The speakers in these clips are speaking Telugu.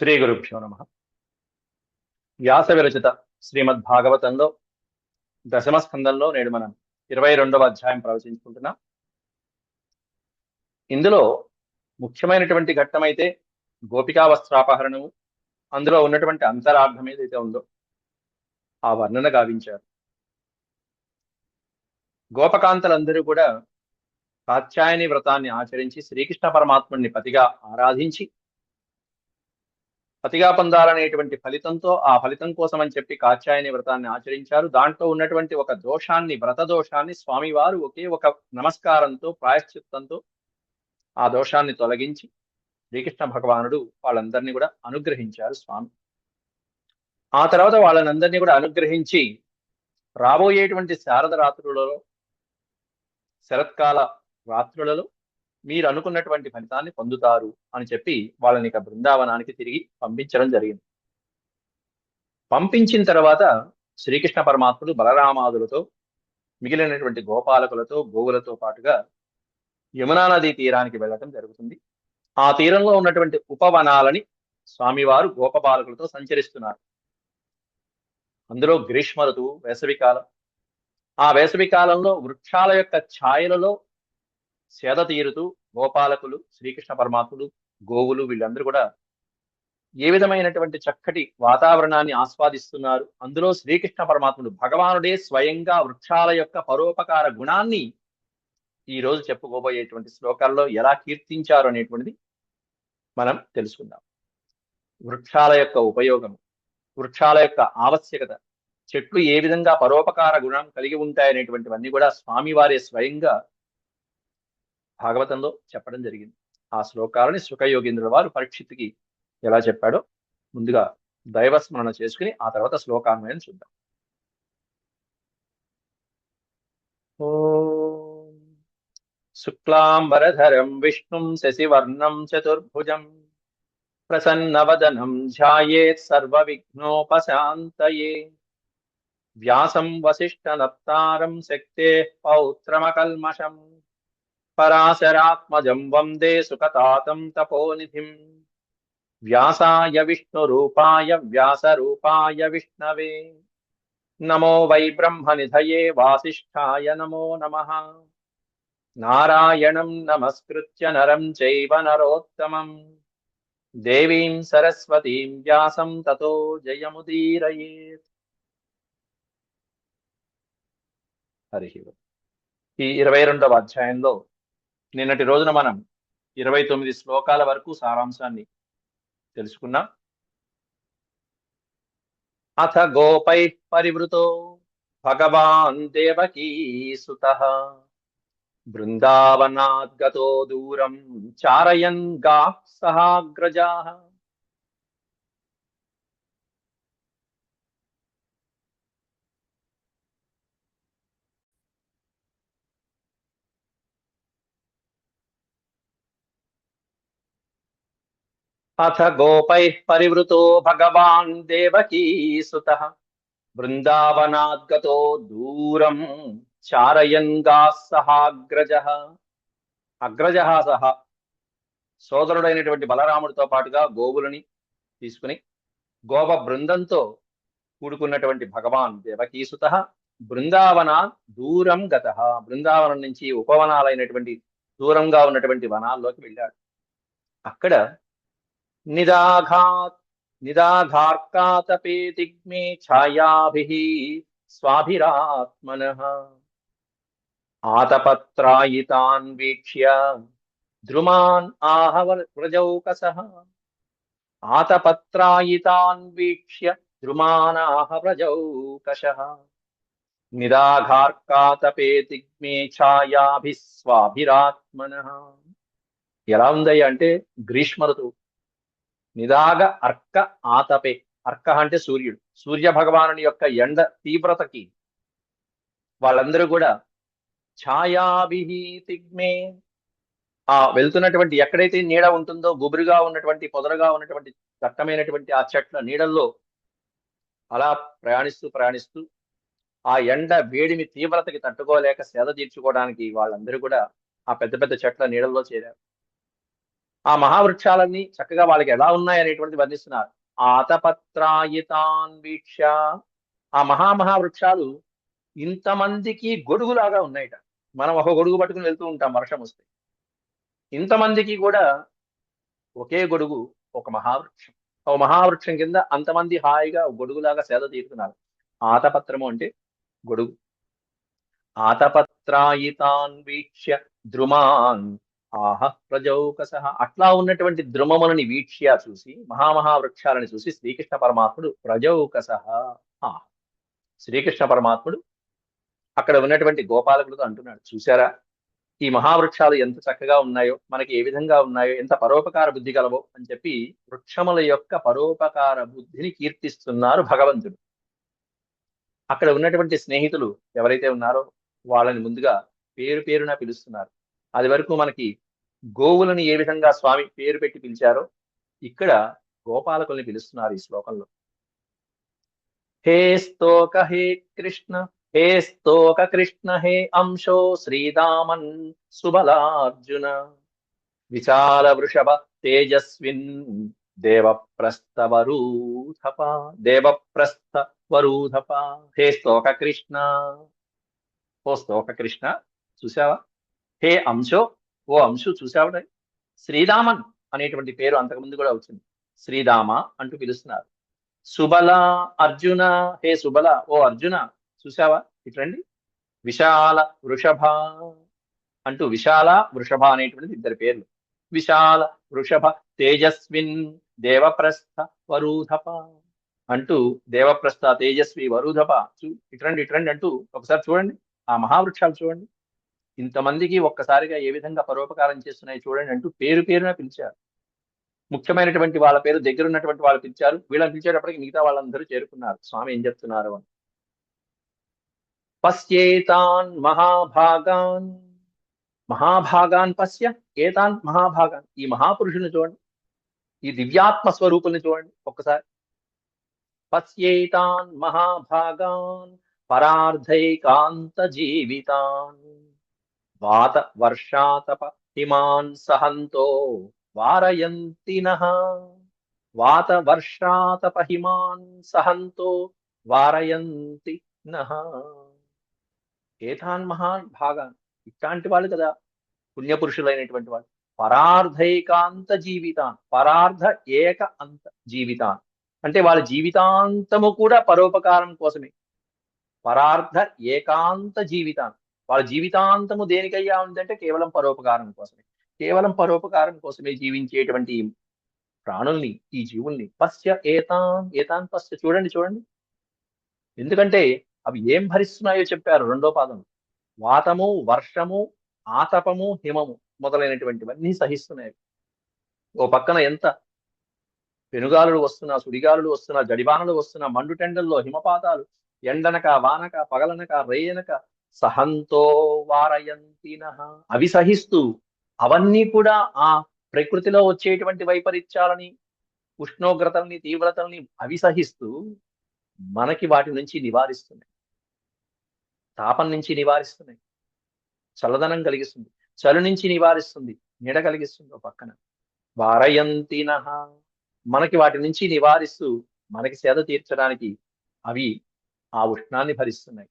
శ్రీ గురుభ్యో నమ. వ్యాస విరచిత శ్రీమద్ భాగవతంలో దశమ స్కందంలో నేడు మనం 22వ అధ్యాయం ప్రవచించుకుంటున్నాం. ఇందులో ముఖ్యమైనటువంటి ఘట్టమైతే గోపికా వస్త్రాపహరణము, అందులో ఉన్నటువంటి అంతరార్థం ఏదైతే ఉందో ఆ వర్ణన గావించారు. గోపకాంతలందరూ కూడా కాత్యాయని వ్రతాన్ని ఆచరించి శ్రీకృష్ణ పరమాత్ముడిని పతిగా ఆరాధించి పతిగా పొందాలనేటువంటి ఫలితంతో ఆ ఫలితం కోసం అని చెప్పి కాత్యాయని వ్రతాన్ని ఆచరించారు. దాంట్లో ఉన్నటువంటి ఒక దోషాన్ని, వ్రత దోషాన్ని స్వామివారు ఒకే ఒక నమస్కారంతో, ప్రాయశ్చిత్తంతో ఆ దోషాన్ని తొలగించి శ్రీకృష్ణ భగవానుడు వాళ్ళందరినీ కూడా అనుగ్రహించారు స్వామి. ఆ తర్వాత వాళ్ళనందరినీ కూడా అనుగ్రహించి రాబోయేటువంటి శారద రాత్రులలో, శరత్కాల రాత్రులలో మీరు అనుకున్నటువంటి ఫలితాన్ని పొందుతారు అని చెప్పి వాళ్ళని ఇక బృందావనానికి తిరిగి పంపించడం జరిగింది. పంపించిన తర్వాత శ్రీకృష్ణ పరమాత్ముడు బలరామాదులతో, మిగిలినటువంటి గోపాలకులతో, గోవులతో పాటుగా యమునా నదీ తీరానికి వెళ్ళటం జరుగుతుంది. ఆ తీరంలో ఉన్నటువంటి ఉపవనాలని స్వామివారు గోపబాలకులతో సంచరిస్తున్నారు. అందులో గ్రీష్మ ఋతువు, వేసవికాలం. ఆ వేసవి కాలంలో వృక్షాల యొక్క ఛాయలలో సేద తీరుతూ గోపాలకులు, శ్రీకృష్ణ పరమాత్ముడు, గోవులు వీళ్ళందరూ కూడా ఏ విధమైనటువంటి చక్కటి వాతావరణాన్ని ఆస్వాదిస్తున్నారు. అందులో శ్రీకృష్ణ పరమాత్ముడు భగవానుడే స్వయంగా వృక్షాల యొక్క పరోపకార గుణాన్ని ఈ రోజు చెప్పుకోబోయేటువంటి శ్లోకాల్లో ఎలా కీర్తించారు అనేటువంటిది మనం తెలుసుకుందాం. వృక్షాల యొక్క ఉపయోగం, వృక్షాల యొక్క ఆవశ్యకత, చెట్లు ఏ విధంగా పరోపకార గుణం కలిగి ఉంటాయనేటువంటివన్నీ కూడా స్వామివారే స్వయంగా భాగవతంలో చెప్పడం జరిగింది. ఆ శ్లోకాలని సుఖయోగేంద్రుల వారు పరీక్షిత్తుకి ఎలా చెప్పాడో ముందుగా దైవస్మరణ చేసుకుని ఆ తర్వాత శ్లోకాన్వయం చూద్దాం. ఓం శుక్లాంబరధరం విష్ణుం శశివర్ణం చతుర్భుజం ప్రసన్నవదనం ధ్యాయేత్ సర్వవిఘ్నోపశాంతయే వ్యాసం వసిష్ఠనప్తారం శక్తేః పౌత్రమకల్మషం పరాశరాత్మజం వందే సుఖతాతం తపోనిధిం వ్యాసాయ విష్ణురూపాయ వ్యాసరూపాయ విష్ణవే నమో వై బ్రహ్మనిధయే వాసిష్ఠాయ నమో నమః. నారాయణం నమస్కృత్య నరం చైవ నరోత్తమం దేవీం సరస్వతీం వ్యాసం తతో జయముదీరయేత్. హరి ఓం. ఈ 22వ అధ్యాయంలో నిన్నటి రోజున మనం 29 శ్లోకాల వరకు సారాంశాన్ని తెలుసుకున్నాం. అథ గోపై పరివృతో భగవాన్ దేవకీ సుతః బృందావనాత్ గతో దూరం చారయన్ గాః సహాగ్రజాః. అథ గోపై పరివృతో భగవాన్ దేవకీ సుతః బృందావనాత్ గతో దూరం చారయన్ గాః సహాగ్రజః. అగ్రజః సహ సోదరుడైనటువంటి బలరాముడితో పాటుగా గోవులని తీసుకుని గోప బృందంతో కూడుకున్నటువంటి భగవాన్ దేవకీసుతః బృందావనాత్ దూరం గతః. బృందావనం నుంచి ఉపవనాలైనటువంటి దూరంగా ఉన్నటువంటి వనాల్లోకి వెళ్ళాడు. అక్కడ నిదాఘార్కాతపేతిగ్మే ఛాయాభిః స్వాభిరాత్మనః ఆతపత్రాయితాన్ వీక్ష్య ద్రుమాన్ ఆహ వ్రజౌకసః. ఆతపత్రాయితాన్ వీక్ష్య ద్రుమానాహ వ్రజౌకషః నిదాఘార్కాతపేతిగ్మే ఛాయాభిః స్వాభిరాత్మనః. ఎలా ఉందయ్య అంటే గ్రీష్మ ఋతువు. నిదాగ అర్క ఆతపే. అర్క అంటే సూర్యుడు. సూర్య భగవానుని యొక్క ఎండ తీవ్రతకి వాళ్ళందరూ కూడా ఛాయాభిః తిగ్మే, ఆ వెళ్తున్నటువంటి ఎక్కడైతే నీడ ఉంటుందో గుబురుగా ఉన్నటువంటి, పొదలుగా ఉన్నటువంటి దట్టమైనటువంటి ఆ చెట్ల నీడల్లో అలా ప్రయాణిస్తూ ప్రయాణిస్తూ ఆ ఎండ వేడిమి తీవ్రతకి తట్టుకోలేక సేద తీర్చుకోవడానికి వాళ్ళందరూ కూడా ఆ పెద్ద పెద్ద చెట్ల నీడల్లో చేరారు. ఆ మహావృక్షాలన్నీ చక్కగా వాళ్ళకి ఎలా ఉన్నాయి అనేటువంటిది వర్ణిస్తున్నారు. ఆతపత్రాయితాన్ వీక్ష, ఆ మహావృక్షాలు ఇంతమందికి గొడుగులాగా ఉన్నాయట. మనం ఒక గొడుగు పట్టుకుని వెళ్తూ ఉంటాం వర్షం వస్తే. ఇంతమందికి కూడా ఒకే గొడుగు ఒక మహావృక్షం. ఒక మహావృక్షం కింద అంతమంది హాయిగా గొడుగులాగా సేద తీరుతున్నారు. ఆతపత్రము అంటే గొడుగు. ఆతపత్రాయితాన్ వీక్ష్య ద్రుమాన్ ఆహ ప్రజౌకసః, అట్లా ఉన్నటువంటి ద్రుమములని వీక్ష్య చూసి, మహావృక్షాలని చూసి శ్రీకృష్ణ పరమాత్ముడు ప్రజౌకసః, ఆ శ్రీకృష్ణ పరమాత్ముడు అక్కడ ఉన్నటువంటి గోపాలకులతో అంటున్నాడు, చూశారా ఈ మహావృక్షాలు ఎంత చక్కగా ఉన్నాయో, మనకి ఏ విధంగా ఉన్నాయో, ఎంత పరోపకార బుద్ధి గలవో అని చెప్పి వృక్షముల యొక్క పరోపకార బుద్ధిని కీర్తిస్తున్నారు భగవంతుడు. అక్కడ ఉన్నటువంటి స్నేహితులు ఎవరైతే ఉన్నారో వాళ్ళని ముందుగా పేరు పేరున పిలుస్తున్నారు. అది వరకు మనకి గోవులను ఏ విధంగా స్వామి పేరు పెట్టి పిలిచారో ఇక్కడ గోపాలకుల్ని పిలుస్తున్నారు ఈ శ్లోకంలో. హే స్తోక హే కృష్ణ, హే స్తోక కృష్ణ, హే అంశో శ్రీదామన్ సుబలార్జున, విశాల వృషభ తేజస్విన్ దేవప్రస్థవరూథప, దేవప్రస్థవరూథప. హే స్తోక కృష్ణ, ఓ స్తోక కృష్ణ చూసావా, హే అంశో, ఓ అంశు చూసావా, శ్రీదామన్ అనేటువంటి పేరు అంతకుముందు కూడా వచ్చింది, శ్రీదామ అంటూ పిలుస్తున్నారు. సుబల అర్జున, హే సుబల, ఓ అర్జున చూసావా ఇట్రండి. విశాల వృషభ అంటూ, విశాల వృషభ అనేటువంటిది ఇద్దరు పేర్లు. విశాల వృషభ తేజస్విన్ దేవప్రస్థ వరూధప అంటూ, దేవప్రస్థ తేజస్వి వరూధప ఇట్రండి ఇట్రండి అంటూ ఒకసారి చూడండి ఆ మహావృక్షాలు చూడండి, ఇంతమందికి ఒక్కసారిగా ఏ విధంగా పరోపకారం చేస్తున్నాయి చూడండి అంటూ పేరు పేరున పిలిచారు. ముఖ్యమైనటువంటి వాళ్ళ పేరు, దగ్గర ఉన్నటువంటి వాళ్ళు పిలిచారు. వీళ్ళని పిలిచేటప్పటికి మిగతా వాళ్ళందరూ చేరుకున్నారు. స్వామి ఏం చెప్తున్నారు అని, పశ్యేతాన్ మహాభాగాన్, మహాభాగాన్ పశ్య ఏతాన్ మహాభాగాన్, ఈ మహాపురుషుని చూడండి, ఈ దివ్యాత్మ స్వరూపుల్ని చూడండి ఒక్కసారి. పశ్యేతాన్ మహాభాగాన్ పరార్ధైకాంత జీవితాన్, వాత వర్షాతప హిమాన్ సహంతో వారయంతి నః, వాత వర్షాతప హిమాన్ సహంతో వారయంతి నః. ఏతాన్ మహాన్ భాగాన్, ఇట్లాంటి వాళ్ళు కదా పుణ్యపురుషులైనటువంటి వాళ్ళు. పరార్ధైకాంత జీవితాన్, పరార్ధ ఏక అంత జీవితాన్ అంటే వాళ్ళ జీవితాంతము కూడా పరోపకారం కోసమే. పరార్ధ ఏకాంత జీవితాన్, వాళ్ళ జీవితాంతము దేనికయ్యా ఉందంటే కేవలం పరోపకారం కోసమే. కేవలం పరోపకారం కోసమే జీవించేటువంటి ప్రాణుల్ని, ఈ జీవుల్ని పశ్య ఏతాన్, ఏతాన్ పశ్య చూడండి చూడండి. ఎందుకంటే అవి ఏం భరిస్తున్నాయో చెప్పారు రెండో పాదం. వాతము, వర్షము, ఆతపము, హిమము మొదలైనటువంటివన్నీ సహిస్తున్నాయి. ఓ పక్కన ఎంత పెనుగాలులు వస్తున్నా, సుడిగాలులు వస్తున్నా, జడివానలు వస్తున్నా, మండుటెండల్లో హిమపాతాలు, ఎండనక వానక పగలనక రేయనక సహంతో వారయంతినః, అవి సహిస్తూ, అవన్నీ కూడా ఆ ప్రకృతిలో వచ్చేటువంటి వైపరీత్యాలని, ఉష్ణోగ్రతల్ని, తీవ్రతల్ని అవి సహిస్తూ మనకి వాటి నుంచి నివారిస్తున్నాయి. తాపం నుంచి నివారిస్తున్నాయి, చల్లదనం కలిగిస్తుంది, చలి నుంచి నివారిస్తుంది, నీడ కలిగిస్తుంది. ఒక పక్కన వారయంతినః, మనకి వాటి నుంచి నివారిస్తూ మనకి సేద తీర్చడానికి అవి ఆ ఉష్ణాన్ని భరిస్తున్నాయి.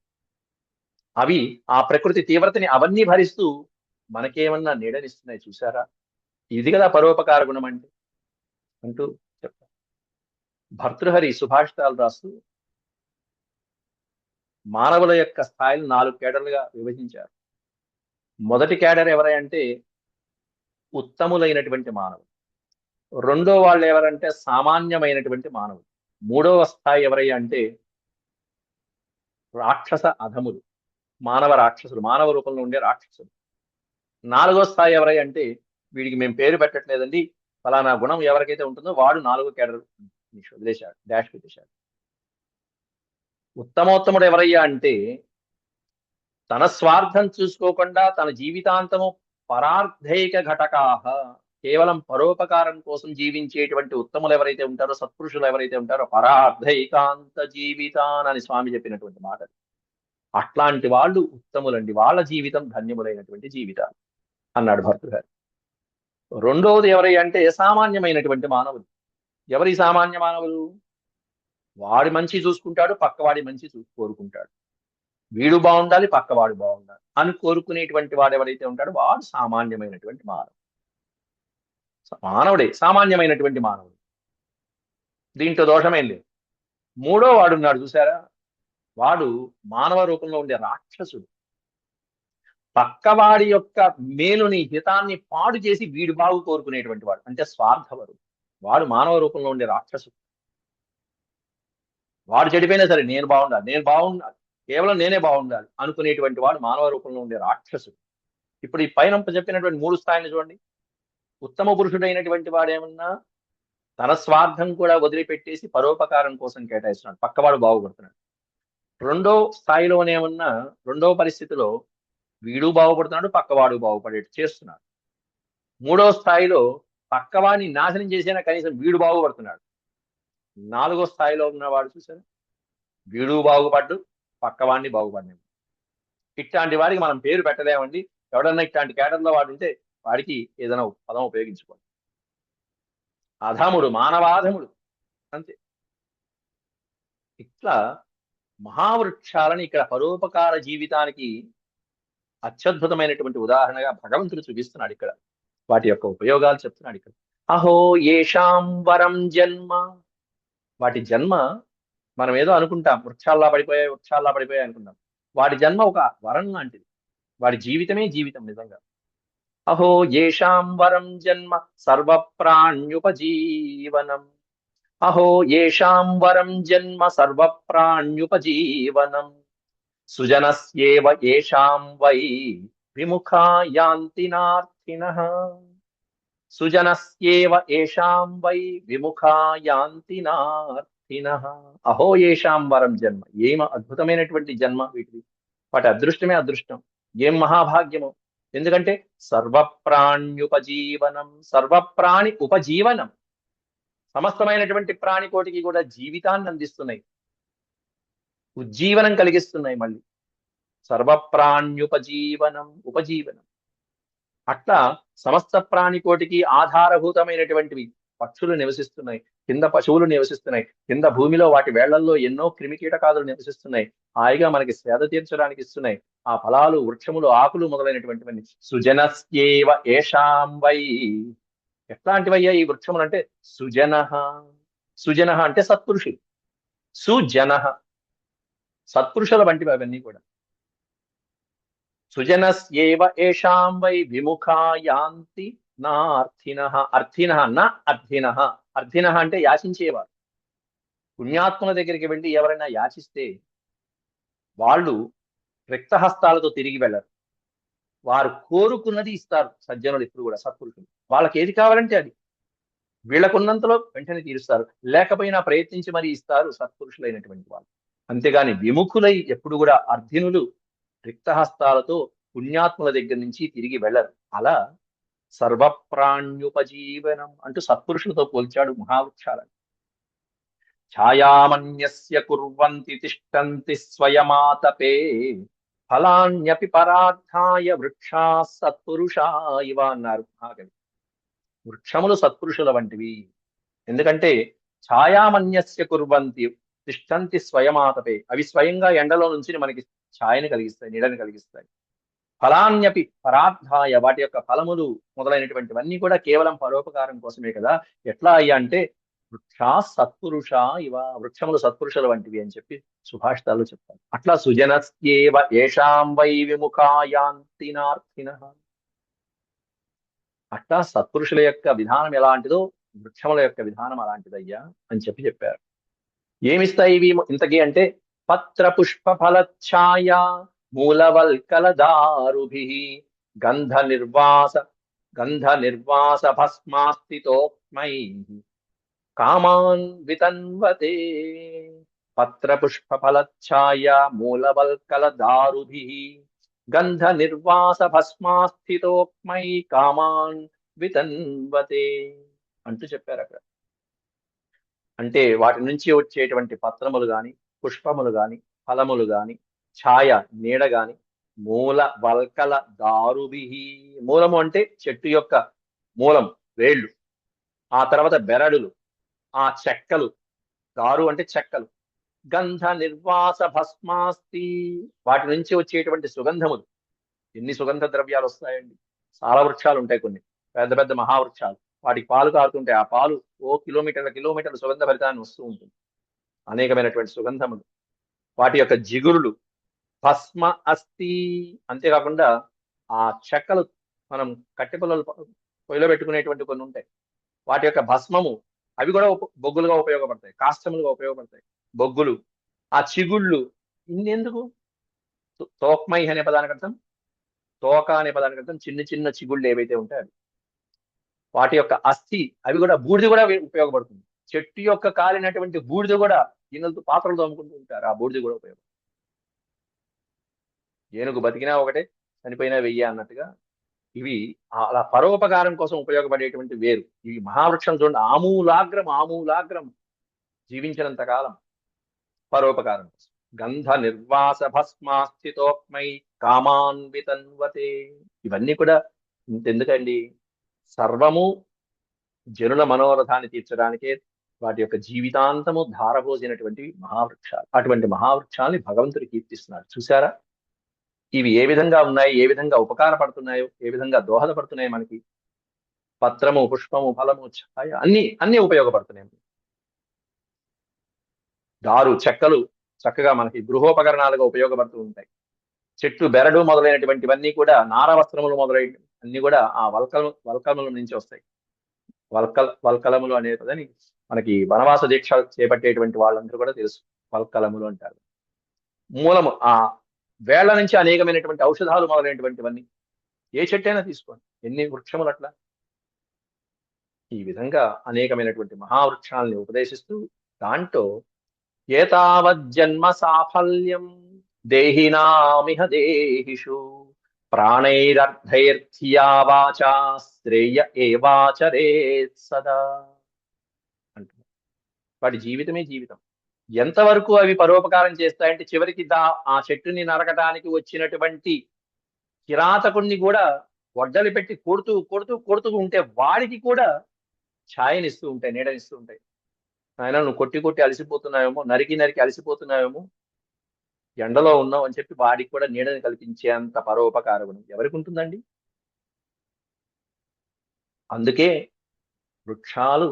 అవి ఆ ప్రకృతి తీవ్రతని అవన్నీ భరిస్తూ మనకేమన్నా నీడనిస్తున్నాయి చూసారా. ఇది కదా పరోపకార గుణం అంటే అంటూ చెప్తారు. భర్తృహరి సుభాషితాలు రాస్తూ మానవుల యొక్క స్థాయిలు 4 కేడర్లుగా విభజించారు. మొదటి కేడర్ ఎవరై అంటే ఉత్తములైనటువంటి మానవులు. రెండో వాళ్ళు ఎవరంటే సామాన్యమైనటువంటి మానవులు. మూడవ స్థాయి ఎవరయ్యా అంటే రాక్షస అధములు, మానవ రాక్షసులు, మానవ రూపంలో ఉండే రాక్షసులు. నాలుగో స్థాయి ఎవరై అంటే వీడికి మేము పేరు పెట్టట్లేదండి, ఫలానా గుణం ఎవరికైతే ఉంటుందో వాడు 4 కేడర్ వదిలేశాడు, డాష్ పెట్టేశాడు. ఉత్తమోత్తముడు ఎవరయ్యా అంటే తన స్వార్థం చూసుకోకుండా తన జీవితాంతము పరార్థైక ఘటకాహ, కేవలం పరోపకారం కోసం జీవించేటువంటి ఉత్తములు ఎవరైతే ఉంటారో, సత్పురుషులు ఎవరైతే ఉంటారో, పరార్థైకాంత జీవితాన్ అని స్వామి చెప్పినటువంటి మాట. అట్లాంటి వాళ్ళు ఉత్తములండి, వాళ్ళ జీవితం ధన్యములైనటువంటి జీవితాలు అన్నాడు భర్తృగారు. రెండవది ఎవరి అంటే సామాన్యమైనటువంటి మానవులు. ఎవరి సామాన్య మానవులు? వాడి మంచి చూసుకుంటాడు, పక్కవాడి మంచి కోరుకుంటాడు. వీడు బాగుండాలి, పక్కవాడు బాగుండాలి అని కోరుకునేటువంటి వాడు ఎవరైతే ఉంటాడో వాడు సామాన్యమైనటువంటి మానవుడు. మానవుడే సామాన్యమైనటువంటి మానవుడు. దీంట్లో దోషమేం లేదు. మూడో వాడున్నాడు చూసారా, వాడు మానవ రూపంలో ఉండే రాక్షసుడు. పక్కవాడి యొక్క మేలుని, హితాన్ని పాడు చేసి వీడు బాగు కోరుకునేటువంటి వాడు, అంటే స్వార్థపరుడు. వాడు మానవ రూపంలో ఉండే రాక్షసుడు. వాడు చెడిపోయినా సరే నేను బాగుండాలి, నేను బాగుండాలి, కేవలం నేనే బాగుండాలి అనుకునేటువంటి వాడు మానవ రూపంలో ఉండే రాక్షసుడు. ఇప్పుడు ఈ పైన చెప్పినటువంటి మూడు స్థాయిని చూడండి. ఉత్తమ పురుషుడైనటువంటి వాడేమన్నా తన స్వార్థం కూడా వదిలిపెట్టేసి పరోపకారం కోసం కేటాయిస్తున్నాడు, పక్కవాడు బాగుపడుతున్నాడు. రెండో స్థాయిలోనేమన్నా, రెండో పరిస్థితిలో వీడు బాగుపడుతున్నాడు, పక్కవాడు బాగుపడేట్టు చేస్తున్నాడు. మూడో స్థాయిలో పక్కవాడిని నాశనం చేసినా కనీసం వీడు బాగుపడుతున్నాడు. నాలుగో స్థాయిలో ఉన్నవాడు చూసారు, వీడు బాగుపడ్డు, పక్కవాడిని బాగుపడినాడు. ఇట్లాంటి వాడికి మనం పేరు పెట్టలేమండి. ఎవడన్నా ఇట్లాంటి కేటర్లో వాడు ఉంటే వాడికి ఏదైనా పదం ఉపయోగించుకోండి. అధముడు, మానవాధముడు, అంతే. ఇట్లా మహావృక్షాలని ఇక్కడ పరోపకార జీవితానికి అత్యద్భుతమైనటువంటి ఉదాహరణగా భగవంతుడు చూపిస్తున్నాడు. ఇక్కడ వాటి యొక్క ఉపయోగాలు చెప్తున్నాడు. ఇక్కడ అహో ఏషాం వరం జన్మ. వాటి జన్మ మనం ఏదో అనుకుంటాం, వృక్షాల్లా పడిపోయాయి అనుకుంటాం. వాడి జన్మ ఒక వరం లాంటిది. వాడి జీవితమే జీవితం నిజంగా. అహో ఏషాం వరం జన్మ సర్వప్రాణ్యుపజీవనం. అహో ఏషాం వరం జన్మ సర్వప్రాణ్యుపజీవనం. సుజనస్యేవ ఏషాం వై విముఖా యాంతి నార్థినః. సుజనస్యేవ ఏషాం వై విముఖా యాంతి నార్థినః. అహో ఏషాం వరం జన్మ. ఏం అద్భుతమైనటువంటి జన్మ వీటిది. వాటి అదృష్టమే అదృష్టం. ఏం మహాభాగ్యము. ఎందుకంటే సర్వప్రాణ్యుపజీవనం, సర్వప్రాణి ఉపజీవనం. సమస్తమైనటువంటి ప్రాణికోటికి కూడా జీవితాన్ని అందిస్తున్నాయి, ఉజ్జీవనం కలిగిస్తున్నాయి. మళ్ళీ సర్వప్రాణ్యుపజీవనం, ఉపజీవనం. అట్లా సమస్త ప్రాణికోటికి ఆధారభూతమైనటువంటివి పక్షులు నివసిస్తున్నాయి, కింద పశువులు నివసిస్తున్నాయి, కింద భూమిలో వాటి వేళ్లల్లో ఎన్నో క్రిమికీటకాదులు నివసిస్తున్నాయి. హాయిగా మనకి సేద తీర్చడానికి ఇస్తున్నాయి. ఆ ఫలాలు, వృక్షములు, ఆకులు మొదలైనటువంటివన్నీ. సుజనస్యేవ ఏషాం వై. ఎట్లాంటివయ్యా ఈ వృక్షములు అంటే సుజన. సుజన అంటే సత్పురుషులు. సుజన సత్పురుషుల వంటివి అవన్నీ కూడా. సుజనస్యేవ ఏషాం వై విముఖా యాంతి నార్థినః. అర్థినః నా అర్థినః. అర్థినః అంటే యాచించేవారు. పుణ్యాత్ముల దగ్గరికి వెళ్ళి ఎవరైనా యాచిస్తే వాళ్ళు రిక్తహస్తాలతో తిరిగి వెళ్ళరు. వారు కోరుకున్నది ఇస్తారు సజ్జనులు ఎప్పుడు కూడా, సత్పురుషులు. వాళ్ళకి ఏది కావాలంటే అది వీళ్ళకున్నంతలో వెంటనే తీరుస్తారు, లేకపోయినా ప్రయత్నించి మరీ ఇస్తారు సత్పురుషులైనటువంటి వాళ్ళు. అంతేగాని విముఖులై ఎప్పుడు కూడా అర్ధినులు రిక్తహస్తాలతో పుణ్యాత్ముల దగ్గర నుంచి తిరిగి వెళ్ళరు. అలా సర్వప్రాణ్యుపజీవనం అంటూ సత్పురుషులతో పోల్చాడు మహావృక్షాలను. ఛాయామన్యస్య కుర్వంతి తిష్టంతి స్వయమాతపే ఫలాన్యపి పరార్థాయ వృక్షా సత్పురుషా ఇవ అన్నారు మహాకవి. వృక్షములు సత్పురుషుల వంటివి. ఎందుకంటే ఛాయామన్యస్య కుర్వంతి తిష్టంతి స్వయమాతపే. అవి స్వయంగా ఎండలో నుంచి మనకి ఛాయని కలిగిస్తాయి, నీడని కలిగిస్తాయి. ఫలాన్యపి పరార్థాయ. వాటి యొక్క ఫలములు మొదలైనటువంటివన్నీ కూడా కేవలం పరోపకారం కోసమే కదా. ఎట్లా అయ్యా అంటే వృక్షా సత్పురుషా ఇవ. వృక్షములు సత్పురుషుల వంటివి అని చెప్పి సుభాషితాలు చెప్తారు. అట్లా సుజనస్యేవ ఏషాం వై విముఖా యాంతి నార్థినః. అట్లా సత్పురుషుల యొక్క విధానం ఎలాంటిదో వృక్షముల యొక్క విధానం అలాంటిదయ్యా అని చెప్పారు. ఏమిస్తాయి ఇవి ఇంతకీ అంటే పత్ర పుష్ప ఫలఛాయ మూలవల్కలదారుభి గంధ నిర్వాస భస్మాస్థితోక్మై కామాన్ వితన్వతే. పత్ర పుష్ప ఫలఛాయ మూలవల్కలదారుభి గంధ నిర్వాస భస్మాస్థితోక్మై కామాన్ వితన్వతే అంటూ చెప్పారు అక్కడ. అంటే వాటి నుంచి వచ్చేటువంటి పత్రములు గాని, పుష్పములు గాని, ఫలములు గాని, ఛాయ నీడ గాని, మూల వల్కల దారుభి. మూలము అంటే చెట్టు యొక్క మూలం వేళ్ళు, ఆ తర్వాత బెరడులు, ఆ చెక్కలు, దారు అంటే చెక్కలు, గంధ నిర్వాస భస్మాస్తి, వాటి నుంచి వచ్చేటువంటి సుగంధములు. ఎన్ని సుగంధ ద్రవ్యాలు వస్తాయండి! చాలా వృక్షాలు ఉంటాయి, కొన్ని పెద్ద పెద్ద మహావృక్షాలు, వాటికి పాలు కారుతుంటాయి. ఆ పాలు ఓ కిలోమీటర్ల కిలోమీటర్ల సుగంధ ఫలితాన్ని వస్తూ ఉంటుంది. అనేకమైనటువంటి సుగంధములు, వాటి యొక్క జిగురులు, భస్మ అస్థి. అంతేకాకుండా ఆ చెక్కలు, మనం కట్టె పుల్లలు పొయ్యిలో పెట్టుకునేటువంటి కొన్ని ఉంటాయి, వాటి యొక్క భస్మము, అవి కూడా బొగ్గులుగా ఉపయోగపడతాయి, కాష్టములుగా ఉపయోగపడతాయి. బొగ్గులు, ఆ చిగుళ్ళు, ఇన్నెందుకు? తోక్మై అనే పదానికి అర్థం, తోక అనే పదానికి అర్థం చిన్న చిన్న చిగుళ్ళు ఏవైతే ఉంటాయో అవి. వాటి యొక్క అస్థి, అవి కూడా బూడిద కూడా ఉపయోగపడుతుంది. చెట్టు యొక్క కాలినటువంటి బూడిద కూడా గిన్నెలతో పాత్రలు తోముకుంటూ ఉంటారు, ఆ బూడిద కూడా ఉపయోగం. ఏనుగు బతికినా ఒకటే, చనిపోయినా వెయ్యి అన్నట్టుగా ఇవి అలా పరోపకారం కోసం ఉపయోగపడేటువంటి వేరు. ఇవి మహావృక్షం చూడండి, ఆమూలాగ్రం ఆమూలాగ్రం జీవించినంత కాలం పరోపకారం కోసం. గంధ నిర్వాస భస్మాస్థితోక్మై కామాన్వితన్వతే. ఇవన్నీ కూడా ఇంతెందుకండి, సర్వము జనుల మనోరథాన్ని తీర్చడానికే వాటి యొక్క జీవితాంతము ధారపోసినటువంటి మహావృక్షాలు. అటువంటి మహావృక్షాన్ని భగవంతుడు కీర్తిస్తున్నాడు. చూసారా ఇవి ఏ విధంగా ఉన్నాయి, ఏ విధంగా ఉపకారపడుతున్నాయో, ఏ విధంగా దోహదపడుతున్నాయి మనకి. పత్రము, పుష్పము, ఫలము, ఛాయ, అన్ని అన్ని ఉపయోగపడుతున్నాయి. దారు, చెక్కలు చక్కగా మనకి గృహోపకరణాలుగా ఉపయోగపడుతూ ఉంటాయి. చెట్టు బెరడు మొదలైనటువంటివన్నీ కూడా, నార వస్త్రములు మొదలైన అన్ని కూడా ఆ వల్కలముల నుంచి వస్తాయి. వల్కలములు అనే పదని మనకి వనవాస దీక్ష చేపట్టేటువంటి వాళ్ళందరూ కూడా తెలుసు, వల్కలములు అంటారు. మూలము, ఆ వేళ్ల నుంచి అనేకమైనటువంటి ఔషధాలు మొదలైనటువంటివన్నీ. ఏ చెట్టైనా తీసుకోండి, ఎన్ని వృక్షములు అట్లా. ఈ విధంగా అనేకమైనటువంటి మహావృక్షాలని ఉపదేశిస్తూ దాంట్లో ఏతావజ్జన్మ సాఫల్యం దేహినామిహ దేహిషు ప్రాణైరర్థైర్థియా వాచా శ్రేయ ఏవాచరేత్ సదా అంటున్నారు. వాడి జీవితమే జీవితం. ఎంతవరకు అవి పరోపకారం చేస్తాయంటే చివరికి ఆ చెట్టుని నరకటానికి వచ్చినటువంటి కిరాతకుణ్ణి కూడా వడ్డలు పెట్టి కొడుతూ కొడుతూ కొడుతూ ఉంటే వాడికి కూడా ఛాయనిస్తూ ఉంటాయి, నీడనిస్తూ ఉంటాయి. ఆయన నువ్వు కొట్టి కొట్టి అలసిపోతున్నావేమో, నరికి నరికి అలసిపోతున్నావేమో, ఎండలో ఉన్నావు అని చెప్పి వాడికి కూడా నీడని కల్పించేంత పరోపకార గుణం ఎవరికి ఉంటుందండి? అందుకే వృక్షాలు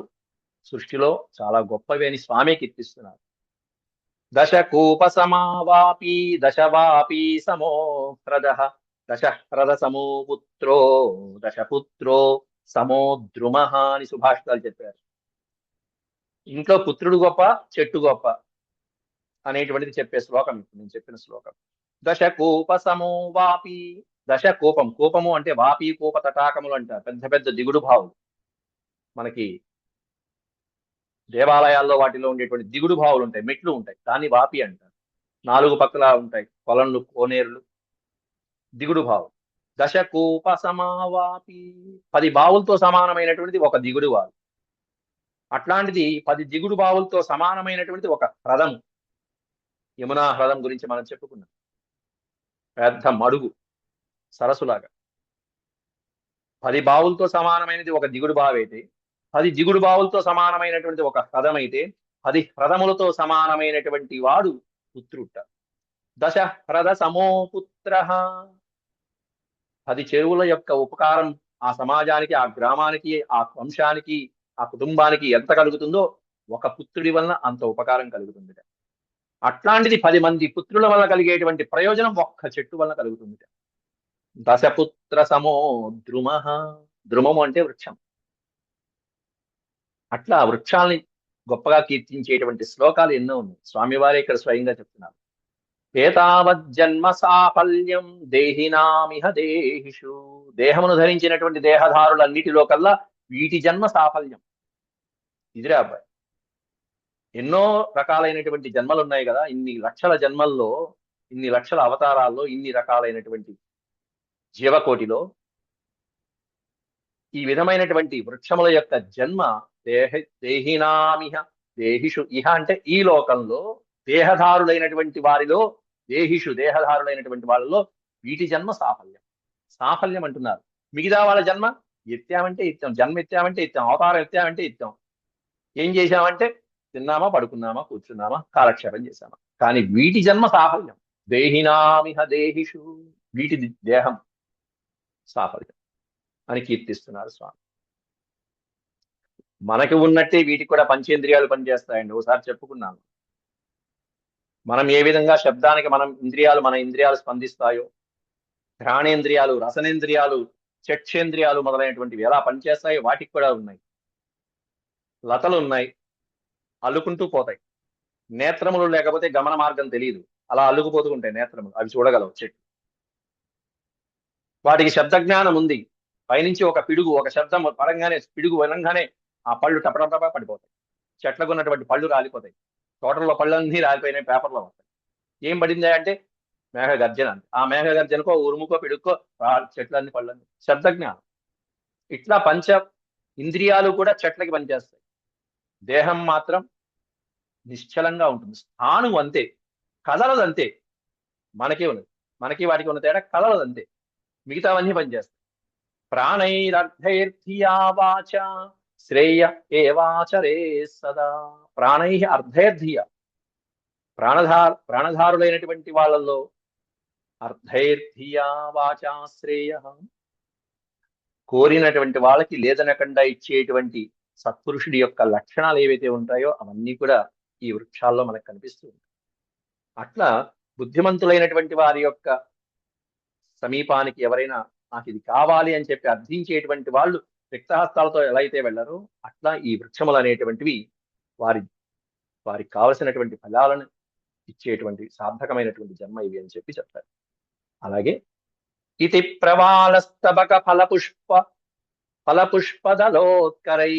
సృష్టిలో చాలా గొప్పవి అని స్వామి కీర్తిస్తున్నారు. దశకూప సమావాపి దశవాపి సమో హ్రద, దశహ్రద సమో పుత్రో దశపుత్రో సమో ద్రుమ అని సుభాషితాలు చెప్పారు. ఇంట్లో పుత్రుడు గొప్ప, చెట్టు గొప్ప అనేటువంటిది చెప్పే శ్లోకం ఇప్పుడు నేను చెప్పిన శ్లోకం. దశకూప సమో వాపి, దశ కూపం, కూపము అంటే వాపి కూప తటాకములు అంటారు, పెద్ద పెద్ద దిగుడు బావులు. మనకి దేవాలయాల్లో వాటిలో ఉండేటువంటి దిగుడు బావులు ఉంటాయి, మెట్లు ఉంటాయి, దాన్ని వాపి అంటారు. 4 పక్కల ఉంటాయి కొలన్లు, కోనేరులు, దిగుడు బావు. దశకూప సమావాపి, 10 బావులతో సమానమైనటువంటిది ఒక దిగుడు బావు. అట్లాంటిది 10 దిగుడు బావులతో సమానమైనటువంటిది ఒక హ్రదం. యమునా హ్రదం గురించి మనం చెప్పుకున్నాం, పెద్ద మడుగు సరస్సులాగా. 10 బావులతో సమానమైనది ఒక దిగుడు బావి అయితే, 10 దిగుడు బావులతో సమానమైనటువంటి ఒక హ్రదం అయితే, 10 హ్రదములతో సమానమైనటువంటి వాడు పుత్రుట. దశ హ్రద సమో పుత్ర, 10 చెరువుల యొక్క ఉపకారం ఆ సమాజానికి, ఆ గ్రామానికి, ఆ వంశానికి, ఆ కుటుంబానికి ఎంత కలుగుతుందో ఒక పుత్రుడి వలన అంత ఉపకారం కలుగుతుంది. అట్లాంటిది 10 మంది పుత్రుల వల్ల కలిగేటువంటి ప్రయోజనం ఒక్క చెట్టు వలన కలుగుతుంది. దశపుత్ర సమో ద్రుమ, ద్రుమము అంటే వృక్షం. అట్లా వృక్షాలని గొప్పగా కీర్తించేటువంటి శ్లోకాలు ఎన్నో ఉన్నాయి. స్వామివారే ఇక్కడ స్వయంగా చెప్తున్నారు. ఏతావజ్జన్మ సాఫల్యం దేహినామిహ దేహిషు, దేహమును ధరించినటువంటి దేహధారులన్నిటిలో కల్లా వీటి జన్మ సాఫల్యం. ఇదిరే అబ్బాయి, ఎన్నో రకాలైనటువంటి జన్మలు ఉన్నాయి కదా, ఇన్ని లక్షల జన్మల్లో, ఇన్ని లక్షల అవతారాల్లో, ఇన్ని రకాలైనటువంటి జీవకోటిలో ఈ విధమైనటువంటి వృక్షముల యొక్క జన్మ దేహినామిహ దేహిషు. ఇహ అంటే ఈ లోకంలో, దేహధారులైనటువంటి వారిలో, దేహిషు దేహధారులైనటువంటి వాళ్ళలో వీటి జన్మ సాఫల్యం. సాఫల్యం అంటున్నారు. మిగతా వాళ్ళ జన్మ ఎత్తామంటే ఎత్తాం, జన్మ ఎత్తామంటే ఎత్తాం, అవతారం ఎత్తామంటే ఎత్తాం. ఏం చేశామంటే తిన్నామా, పడుకున్నామా, కూర్చున్నామా, కాలక్షేపం చేశామా. కానీ వీటి జన్మ సాఫల్యం. దేహినామిహ దేహిషు, వీటి దేహం సాఫల్యం అని కీర్తిస్తున్నారు స్వామి. మనకి ఉన్నట్టే వీటికి కూడా పంచేంద్రియాలు పనిచేస్తాయండి. ఒకసారి చెప్పుకున్నాను. మనం ఏ విధంగా శబ్దానికి మన ఇంద్రియాలు స్పందిస్తాయో, ఘ్రాణేంద్రియాలు, రసనేంద్రియాలు, చక్షేంద్రియాలు మొదలైనటువంటివి ఎలా పనిచేస్తాయో వాటికి కూడా ఉన్నాయి. లతలు ఉన్నాయి, అల్లుకుంటూ పోతాయి. నేత్రములు లేకపోతే గమన మార్గం తెలియదు, అలా అల్లుకుపోతూ ఉంటాయి నేత్రములు, అవి చూడగలవు చెట్టు. వాటికి శబ్ద జ్ఞానం ఉంది. పైనుంచి ఒక పిడుగు, ఒక శబ్దం పడంగానే, పిడుగు వినంగానే ఆ పళ్ళు టపటప పడిపోతాయి. చెట్లకు ఉన్నటువంటి పళ్ళు రాలిపోతాయి. తోటల్లో పళ్ళన్నీ రాలిపోయినాయి, పేపర్లో వస్తాయి. ఏం పడింది అంటే మేఘ గర్జన. ఆ మేఘ గర్జనకో, ఉరుముకో, పిడుక్కో చెట్లన్నీ పళ్ళన్నీ శబ్ద జ్ఞానం. ఇట్లా పంచ ఇంద్రియాలు కూడా చెట్లకి పనిచేస్తాయి. దేహం మాత్రం నిశ్చలంగా ఉంటుంది. స్థానం అంతే, కదలదు అంతే. మనకే ఉన్నది, మనకి వాటికి ఉన్న తేడా కదలదు అంతే. మిగతావన్నీ పనిచేస్తాయి. ప్రాణైరర్థైర్ధియా వాచ శ్రేయ ఏవాచరే సదా. ప్రాణై అర్ధైర్ధియ, ప్రాణధారులైనటువంటి వాళ్ళల్లో అర్ధైర్ధియా వాచా శ్రేయ, కోరినటువంటి వాళ్ళకి లేదనకుండా ఇచ్చేటువంటి సత్పురుషుడి యొక్క లక్షణాలు ఏవైతే ఉంటాయో అవన్నీ కూడా ఈ వృక్షాల్లో మనకు కనిపిస్తూ ఉంటాయి. అట్లా బుద్ధిమంతులైనటువంటి వారి యొక్క సమీపానికి ఎవరైనా నాకు ఇది కావాలి అని చెప్పి అర్థించేటువంటి వాళ్ళు రిక్తహస్తాలతో ఎలా అయితే వెళ్ళారో, అట్లా ఈ వృక్షములు అనేటువంటివి వారికి కావలసినటువంటి ఫలాలను ఇచ్చేటువంటి సార్థకమైనటువంటి జన్మ ఇవి అని చెప్పి చెప్తారు. అలాగే ఇతి ప్రవాళస్తబక ఫలపుష్పదలోత్కరై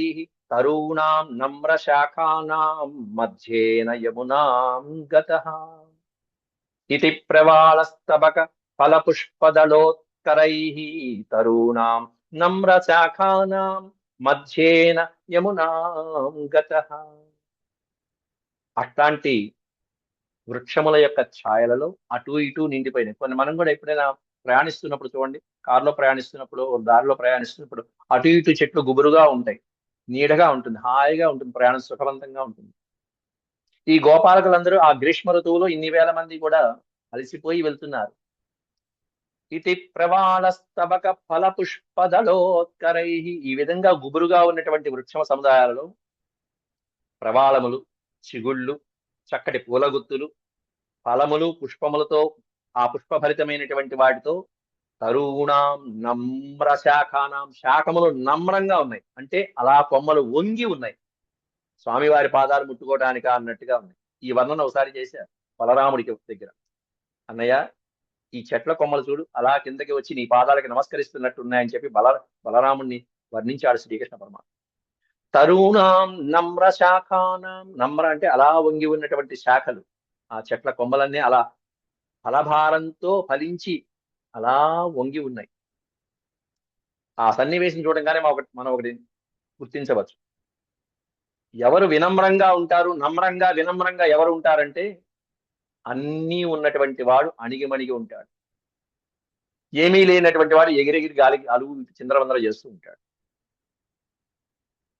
తరూణాం నమ్ర శాఖానాం మధ్యేన యమునాం గతః. ఇతి ప్రవాళస్తబక ఫలపుష్పదలోత్కరై తరూణాం నమ్ర శాఖానాం మధ్యేన యమునాం గతః. అట్లాంటి వృక్షముల యొక్క ఛాయలలో అటు ఇటు నిండిపోయినాయి. కొన్ని మనం కూడా ఎప్పుడైనా ప్రయాణిస్తున్నప్పుడు చూడండి, కారులో ప్రయాణిస్తున్నప్పుడు, దారిలో ప్రయాణిస్తున్నప్పుడు అటు ఇటు చెట్లు గుబురుగా ఉంటాయి, నీడగా ఉంటుంది, హాయిగా ఉంటుంది, ప్రయాణం సుఖవంతంగా ఉంటుంది. ఈ గోపాలకులందరూ ఆ గ్రీష్మ ఋతువులో ఇన్ని వేల మంది కూడా అలసిపోయి వెళ్తున్నారు. ఇతి ప్రవాళస్తబక ఫలపుష్పదలోత్కరై, ఈ విధంగా గుబురుగా ఉన్నటువంటి వృక్షమ సముదాయాలలో ప్రవాళములు, చిగుళ్ళు, చక్కటి పూలగుత్తులు, ఫలములు, పుష్పములతో ఆ పుష్పభరితమైనటువంటి వాటితో తరుణాం నమ్ర శాఖానాం, శాఖములు నమ్రంగా ఉన్నాయి, అంటే అలా కొమ్మలు వంగి ఉన్నాయి, స్వామివారి పాదాలు ముట్టుకోవటానిక అన్నట్టుగా ఉన్నాయి. ఈ వర్ణన ఒకసారి చేశారు బలరాముడికి దగ్గర. అన్నయ్య, ఈ చెట్ల కొమ్మలు చూడు, అలా కిందకి వచ్చి నీ పాదాలకి నమస్కరిస్తున్నట్టు ఉన్నాయని చెప్పి బలరాముడిని వర్ణించాడు శ్రీకృష్ణ పరమాత్మ. తరుణాం నమ్ర శాఖానాం, నమ్ర అంటే అలా వంగి ఉన్నటువంటి శాఖలు, ఆ చెట్ల కొమ్మలన్నీ అలా ఫలభారంతో ఫలించి అలా వంగి ఉన్నాయి. ఆ సన్నివేశం చూడంగానే మనం ఒకటి గుర్తించవచ్చు. ఎవరు వినమ్రంగా ఉంటారు, నమ్రంగా వినమ్రంగా ఎవరు ఉంటారంటే అన్నీ ఉన్నటువంటి వాడు అణిగిమణిగి ఉంటాడు. ఏమీ లేనటువంటి వాడు ఎగిరెగిరి గాలికి అలుగు చిందరవందర చేస్తూ ఉంటాడు.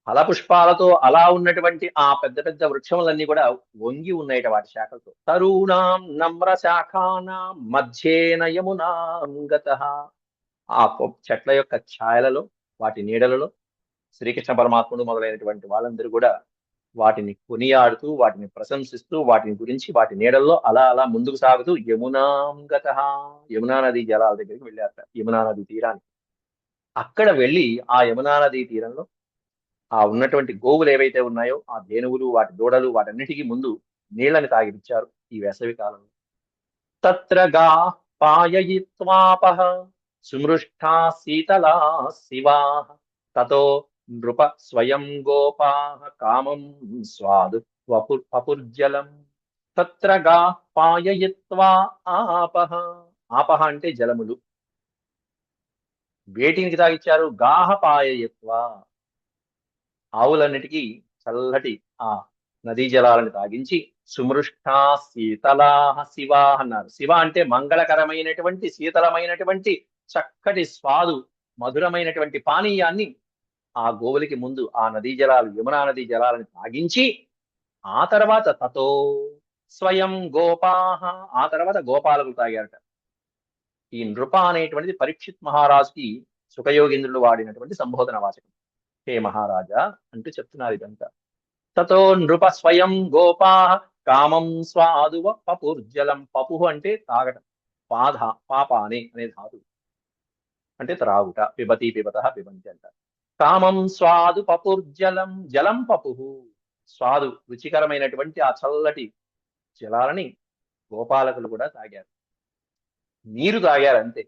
ఫలపుష్పాలతో అలా ఉన్నటువంటి ఆ పెద్ద పెద్ద వృక్షములన్నీ కూడా వంగి ఉన్నాయట వాటి శాఖలతో. తరుణాం నమ్ర శాఖానాం మధ్యేన యమునాం గతః. ఆ చెట్ల యొక్క ఛాయలలో, వాటి నీడలలో శ్రీకృష్ణ పరమాత్ముడు మొదలైనటువంటి వాళ్ళందరూ కూడా వాటిని కొనియాడుతూ, వాటిని ప్రశంసిస్తూ, వాటిని గురించి, వాటి నీడల్లో అలా అలా ముందుకు సాగుతూ యమునాం గతః, యమునా నది జలాల దగ్గరికి వెళ్ళారట, యమునా నది తీరానికి. అక్కడ వెళ్ళి ఆ యమునా నది తీరంలో ఆ ఉన్నటువంటి గోవులు ఏవైతే ఉన్నాయో, ఆ ధేనువులు, వాటి దూడలు, వాటన్నిటికీ ముందు నీళ్ళని తాగిపించారు ఈ వేసవి కాలంలో. తత్ర గా పాయయిత్వాపః సుమృష్టా శీతలా శివాః తతో నృప స్వయం గోపాః కామం స్వాదు వపుర్జలం. తత్ర గా పాయయిత్వా ఆపః, ఆపః అంటే జలములు. వేటికి తాగిచ్చారు? గాహ పాయయిత్వా, ఆవులన్నిటికీ చల్లటి ఆ నదీ జలాలను తాగించి సుమృష్టా శీతలాహ శివా అన్నారు. శివ అంటే మంగళకరమైనటువంటి, శీతలమైనటువంటి, చక్కటి స్వాదు మధురమైనటువంటి పానీయాన్ని ఆ గోవులకి ముందు ఆ నదీ జలాలు, యమునా నదీ జలాలను తాగించి ఆ తర్వాత తతో స్వయం గోపాహ, ఆ తర్వాత గోపాలకు తాగారట. ఈ నృప అనేటువంటిది పరీక్షిత్ మహారాజుకి సుఖయోగేంద్రులు వాడినటువంటి సంబోధన వాచకం. హే మహారాజా అంటూ చెప్తున్నారు ఇదంతా. తతో నృప స్వయం గోపా కామం స్వాదువ పపుర్జలం. పపుహు అంటే తాగటం, పాధ పాపానే అనే ధాతువు అంటే త్రాగుట, పిబతి పిబత పిబంతి అంటారు. కామం స్వాదు పపుర్జలం, జలం పపుహు, స్వాదు రుచికరమైనటువంటి ఆ చల్లటి జలాలని గోపాలకులు కూడా తాగారు. నీరు తాగారు అంతే,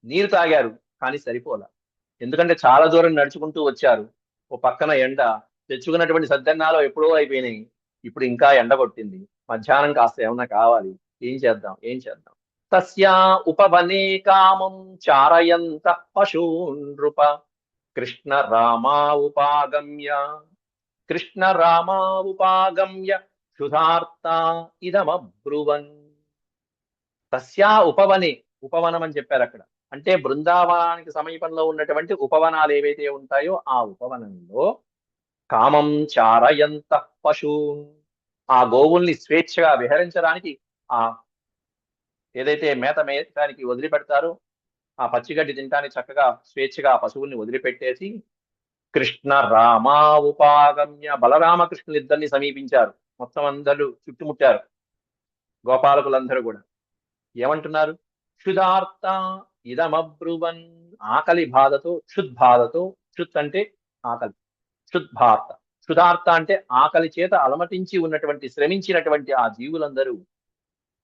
నీరు తాగారు కానీ సరిపోలా. ఎందుకంటే చాలా దూరం నడుచుకుంటూ వచ్చారు. ఓ పక్కన ఎండ, తెచ్చుకున్నటువంటి సద్దన్నాలు ఎప్పుడో అయిపోయినాయి, ఇప్పుడు ఇంకా ఎండ కొట్టింది. మధ్యాహ్నం కాస్త ఏమన్నా కావాలి, ఏం చేద్దాం ఏం చేద్దాం. తస్యా ఉపవనే కామం చారయంత పశూన్ నృప కృష్ణ రామా ఉపాగమ్య, కృష్ణ రామా ఉపాగమ్య క్షుధార్త ఇదమబ్రువన్. తస్యా ఉపవనే, ఉపవనం అని చెప్పారు అక్కడ, అంటే బృందావనానికి సమీపంలో ఉన్నటువంటి ఉపవనాలు ఏవైతే ఉంటాయో ఆ ఉపవనంలో కామం చారయంత పశు, ఆ గోవుల్ని స్వేచ్ఛగా విహరించడానికి, ఆ ఏదైతే మేత మేయడానికి వదిలిపెడతారో ఆ పచ్చిగడ్డి తినడానికి చక్కగా స్వేచ్ఛగా ఆ పశువుల్ని వదిలిపెట్టేసి కృష్ణ రామా ఉపాగమ్య, బలరామకృష్ణులు ఇద్దరిని సమీపించారు. మొత్తం అందరూ చుట్టుముట్టారు గోపాలకులందరూ కూడా. ఏమంటున్నారు? క్షుధార్త ఇదమబ్రువన్, ఆకలి బాధతో, క్షుద్బాధతో, క్షుత్ అంటే ఆకలి, క్షుద్భార్త, క్షుధార్త అంటే ఆకలి చేత అలమటించి ఉన్నటువంటి శ్రమించినటువంటి ఆ జీవులందరూ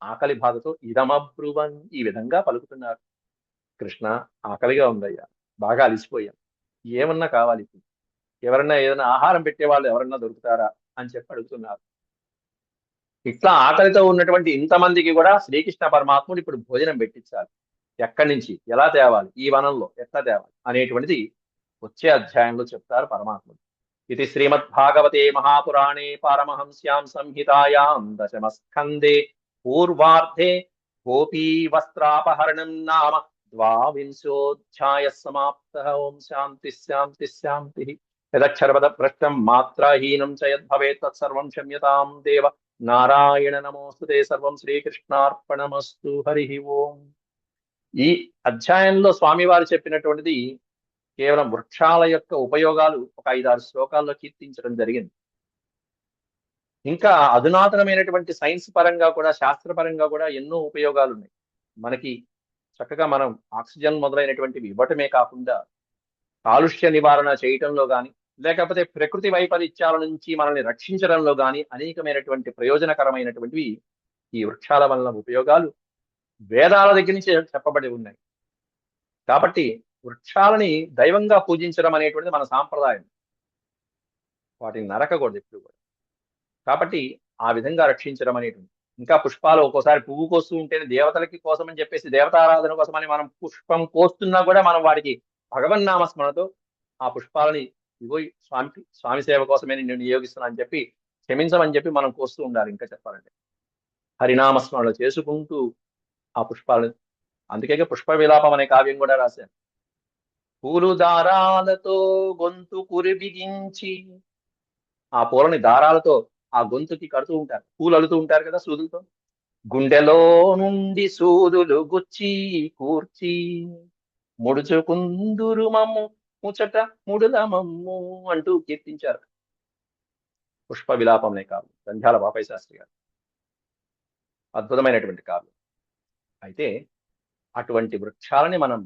ఆకలి బాధతో ఇదమబ్రువన్ ఈ విధంగా పలుకుతున్నారు. కృష్ణ, ఆకలిగా ఉందయ్యా, బాగా అలిసిపోయాం, ఏమన్నా కావాలి ఇప్పుడు, ఎవరన్నా ఏదైనా ఆహారం పెట్టేవాళ్ళు ఎవరన్నా దొరుకుతారా అని చెప్పి అడుగుతున్నారు. ఇట్లా ఆకలితో ఉన్నటువంటి ఇంతమందికి కూడా శ్రీకృష్ణ పరమాత్ముడు ఇప్పుడు భోజనం పెట్టించాలి. ఎక్కడి నుంచి ఎలా తేవాలి, ఈ వనంలో ఎట్లా తేవాలి అనేటువంటిది వచ్చే అధ్యాయంలో చెప్తారు పరమాత్ముడు. ఇది శ్రీమద్భాగవతే మహాపురాణే పారమహంస్యాం సంహితాయాం దశమస్కందే పూర్వార్ధే గోపీ వస్త్రాపహరణం నామ ద్వావింశోऽధ్యాయ సమాప్తః. ఓం శాంతి శాంతి శాంతి. యదక్షరపద భ్రష్టం మాత్రాహీనం చ యద్భవేత్ తత్సర్వం క్షమ్యతాం దేవ. నారాయణ నమోస్తుతే. సర్వం శ్రీకృష్ణార్పణమస్తు. హరి ఓం. ఈ అధ్యాయంలో స్వామివారు చెప్పినటువంటిది కేవలం వృక్షాల యొక్క ఉపయోగాలు ఒక 5-6 శ్లోకాల్లో కీర్తించడం జరిగింది. ఇంకా అధునాతనమైనటువంటి సైన్స్ పరంగా కూడా, శాస్త్రపరంగా కూడా ఎన్నో ఉపయోగాలు ఉన్నాయి మనకి. చక్కగా మనం ఆక్సిజన్ మొదలైనటువంటివి ఇవ్వటమే కాకుండా కాలుష్య నివారణ చేయటంలో కానీ, లేకపోతే ప్రకృతి వైపరీత్యాల నుంచి మనల్ని రక్షించడంలో కానీ అనేకమైనటువంటి ప్రయోజనకరమైనటువంటివి ఈ వృక్షాల వలన ఉపయోగాలు వేదాల దగ్గర నుంచి చెప్పబడి ఉన్నాయి. కాబట్టి వృక్షాలని దైవంగా పూజించడం అనేటువంటిది మన సాంప్రదాయం. వాటిని నరకకూడదు ఎప్పుడు కూడా. కాబట్టి ఆ విధంగా రక్షించడం అనేటువంటి, ఇంకా పుష్పాలు ఒక్కోసారి పువ్వు కోస్తూ ఉంటేనే దేవతలకి కోసం అని చెప్పేసి, దేవతారాధన కోసమని మనం పుష్పం కోస్తున్నా కూడా మనం వాటికి భగవన్నామస్మరణతో ఆ పుష్పాలని ఇగో స్వామి సేవ కోసమే నేను నియోగిస్తున్నా అని చెప్పి క్షమించమని చెప్పి మనం కోస్తూ ఉండాలి. ఇంకా చెప్పాలంటే హరినామస్మరణ చేసుకుంటూ ఆ పుష్పాలను, అందుకే పుష్ప విలాపం అనే కావ్యం కూడా రాశారు. పూలు దారాలతో గొంతు కురి బిగించి, ఆ పూలని దారాలతో ఆ గొంతుకి కడుతూ ఉంటారు, పూలు అలుతూ ఉంటారు కదా సూదులతో. గుండెలో నుండి సూదులు గుచ్చి కూర్చి ముడుచుకుందురు మమ్ము ముచట ముడుల మమ్ము అంటూ కీర్తించారు పుష్ప విలాపంనే కావ్యం, సంధ్యాల బాపయ్య శాస్త్రి గారు. అద్భుతమైనటువంటి కావ్యం. అయితే అటువంటి వృక్షాలని మనం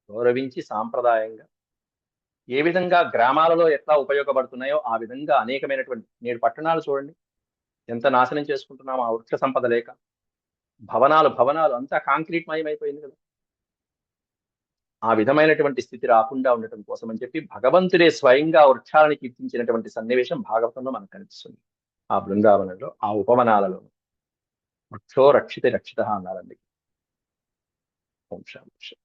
గౌరవించి సాంప్రదాయంగా ఏ విధంగా గ్రామాలలో ఎట్లా ఉపయోగపడుతున్నాయో ఆ విధంగా అనేకమైనటువంటి, నేడు పట్టణాలు చూడండి ఎంత నాశనం చేసుకుంటున్నాం ఆ వృక్ష సంపద లేక. భవనాలు భవనాలు అంతా కాంక్రీట్ మయమైపోయింది కదా. ఆ విధమైనటువంటి స్థితి రాకుండా ఉండటం కోసం అని చెప్పి భగవంతుడే స్వయంగా వృక్షాలను కీర్తించినటువంటి సన్నివేశం భాగవతంలో మనకు కనిపిస్తుంది. ఆ బృందావనంలో, ఆ ఉపవనాలలో వృక్షో రక్షిత రక్షిత అన్నారండి. ఓం శాంతి.